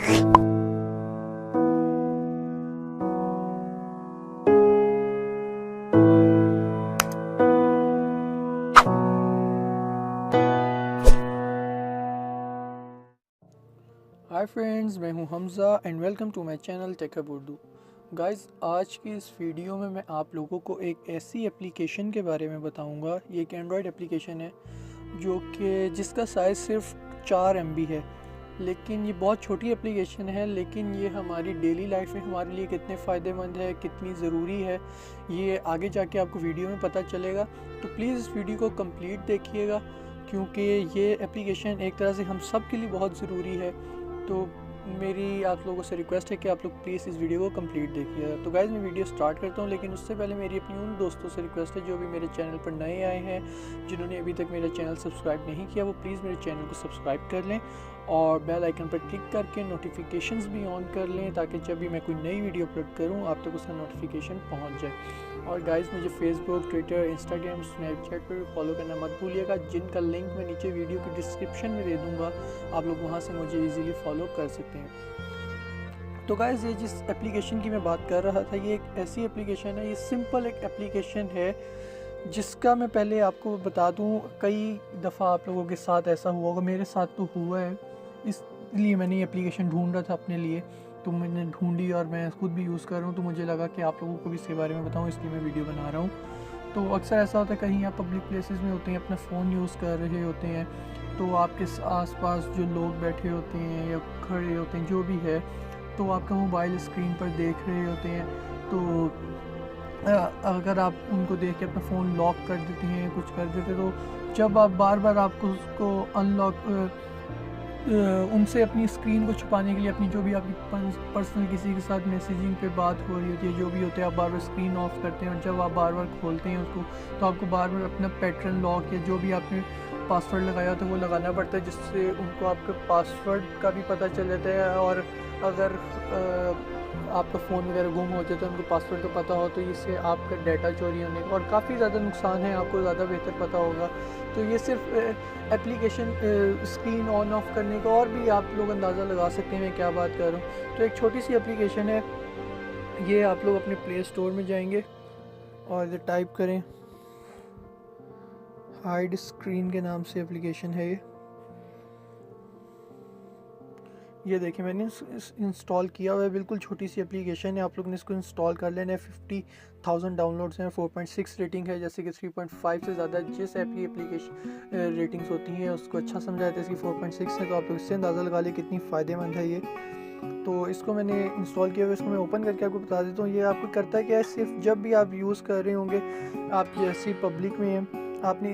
हाय friends, मैं हूं Hamza and welcome to my channel tech up Urdu. Guys, आज की इस वीडियो में मैं आप लोगों को एक ऐसी एप्लीकेशन के बारे में बताऊंगा। ये एक एंड्रॉयड एप्लीकेशन है जो कि जिसका साइज़ सिर्फ 4 MB है, लेकिन ये बहुत छोटी एप्लीकेशन है। लेकिन ये हमारी डेली लाइफ में हमारे लिए कितने फ़ायदेमंद है, कितनी ज़रूरी है, ये आगे जाके आपको वीडियो में पता चलेगा। तो प्लीज़ इस वीडियो को कंप्लीट देखिएगा, क्योंकि ये एप्लीकेशन एक तरह से हम सब के लिए बहुत ज़रूरी है। तो मेरी आप लोगों से रिक्वेस्ट है कि आप लोग प्लीज़ इस वीडियो को कंप्लीट देखिएगा। तो गाइज़, मैं वीडियो स्टार्ट करता हूँ, लेकिन उससे पहले मेरी अपनी उन दोस्तों से रिक्वेस्ट है जो भी मेरे चैनल पर नए आए हैं, जिन्होंने अभी तक मेरा चैनल सब्सक्राइब नहीं किया, वो प्लीज़ मेरे चैनल को सब्सक्राइब कर लें और बेल आइकन पर क्लिक करके नोटिफिकेशंस भी ऑन कर लें, ताकि जब भी मैं कोई नई वीडियो अपलोड करूँ आप तक उसका नोटिफिकेशन पहुँच जाए। और गाइज़, मुझे फेसबुक, ट्विटर, इंस्टाग्राम, स्नैपचैट पर भी फॉलो करना मत भूलिएगा, जिनका लिंक मैं नीचे वीडियो की डिस्क्रिप्शन में दे दूँगा। आप लोग वहाँ से मुझे ईज़िली फॉलो कर सकते हैं। तो गाइज़, ये जिस एप्लीकेशन की मैं बात कर रहा था, ये एक ऐसी एप्लीकेशन है, ये सिंपल एक एप्लीकेशन है जिसका मैं पहले आपको बता दूं, कई दफ़ा आप लोगों के साथ ऐसा हुआ होगा, मेरे साथ तो हुआ है। इसलिए मैंने ये एप्लीकेशन ढूंढ रहा था अपने लिए, तो मैंने ढूंढी और मैं खुद भी यूज़ कर रहा हूँ। तो मुझे लगा कि आप लोगों को भी इसके बारे में बताऊँ, इसलिए मैं वीडियो बना रहा हूँ। तो अक्सर ऐसा होता है, कहीं आप पब्लिक प्लेसेस में होते हैं, अपना फ़ोन यूज़ कर रहे होते हैं, तो आपके आसपास जो लोग बैठे होते हैं या खड़े होते हैं, जो भी है, तो आपका मोबाइल स्क्रीन पर देख रहे होते हैं। तो अगर आप उनको देख के अपना फ़ोन लॉक कर देते हैं, कुछ कर देते हैं, तो जब आप बार बार आपको उसको अनलॉक उनसे अपनी स्क्रीन को छुपाने के लिए, अपनी जो भी आपकी पर्सनल किसी के साथ मैसेजिंग पे बात हो रही होती है, जो भी होते हैं, आप बार बार स्क्रीन ऑफ करते हैं, और जब आप बार बार खोलते हैं उसको, तो आपको बार बार अपना पैटर्न लॉक या जो भी आपने पासवर्ड लगाया था वो लगाना पड़ता है, जिससे उनको आपके पासवर्ड का भी पता चल जाता है। और अगर आपका फ़ोन वगैरह गुम हो जाता है, उनको पासवर्ड का पता हो, तो इससे आपका डाटा चोरी होने का और काफ़ी ज़्यादा नुकसान है, आपको ज़्यादा बेहतर पता होगा। तो ये सिर्फ एप्लीकेशन स्क्रीन ऑन ऑफ करने का, और भी आप लोग अंदाज़ा लगा सकते हैं मैं क्या बात कर रहा हूँ। तो एक छोटी सी एप्लीकेशन है ये, आप लोग अपने प्ले स्टोर में जाएंगे और इधर टाइप करें, हाइड स्क्रीन के नाम से एप्लीकेशन है ये देखिए मैंने इंस्टॉल किया हुआ है। बिल्कुल छोटी सी एप्लीकेशन है, आप लोग ने इसको इंस्टॉल कर लेना है। 50,000 डाउनलोड्स हैं, 4.6 रेटिंग है, जैसे कि 3.5 से ज़्यादा जिस ऐप की एप्लीकेशन रेटिंग्स होती हैं उसको अच्छा समझा जाता है, इसकी 4.6 है। तो आप लोग इससे अंदाज़ा लगा लें कितनी फ़ायदेमंद है ये। तो इसको मैंने इंस्टॉल किया हुआ, इसको मैं ओपन करके आपको बता देता हूँ। ये आपको करता है क्या है, सिर्फ जब भी आप यूज़ कर रहे होंगे, आप जैसी पब्लिक में हैं, आपने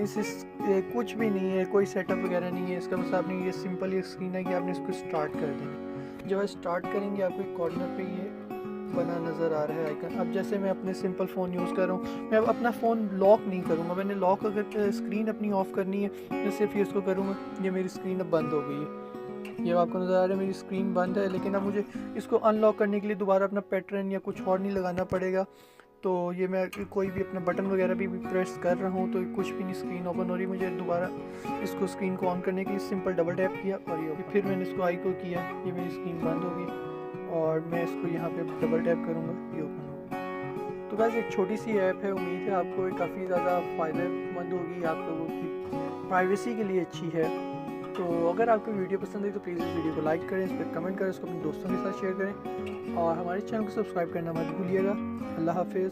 कुछ भी नहीं है, कोई सेटअप वगैरह नहीं है इसका, बस आपने ये सिंपल ये स्क्रीन है कि आपने इसको स्टार्ट कर देना। जब आप स्टार्ट करेंगे, आपको एक कॉर्नर पे ये बना नज़र आ रहा है आइकन। अब जैसे मैं अपने सिंपल फ़ोन यूज़ कर रहा हूँ, मैं अब अपना फ़ोन लॉक नहीं करूँगा। मैंने लॉक अगर स्क्रीन अपनी ऑफ़ करनी है, मैं सिर्फ ये इसको करूँगा, ये मेरी स्क्रीन अब बंद हो गई है। ये आपको नज़र आ रहा है मेरी स्क्रीन बंद है, लेकिन अब मुझे इसको अनलॉक करने के लिए दोबारा अपना पैटर्न या कुछ और नहीं लगाना पड़ेगा। तो ये मैं कोई भी अपना बटन वगैरह भी प्रेस कर रहा हूँ तो कुछ भी नहीं, स्क्रीन ओपन हो रही। मुझे दोबारा इसको स्क्रीन को ऑन करने के लिए सिंपल डबल टैप किया और ये फिर मैंने इसको आई को किया, ये मेरी स्क्रीन बंद हो गई। और मैं इसको यहाँ पे डबल टैप करूँगा, ये ओपन होगा। तो बस एक छोटी सी ऐप है, उम्मीद है आपको काफ़ी ज़्यादा फ़ायदेमंद होगी, आप लोगों की प्राइवेसी के लिए अच्छी है। तो अगर आपको वीडियो पसंद है तो प्लीज़ इस वीडियो को लाइक करें, इस पर कमेंट करें, इसको अपने दोस्तों के साथ शेयर करें, और हमारे चैनल को सब्सक्राइब करना मत भूलिएगा। अल्लाह हाफिज़।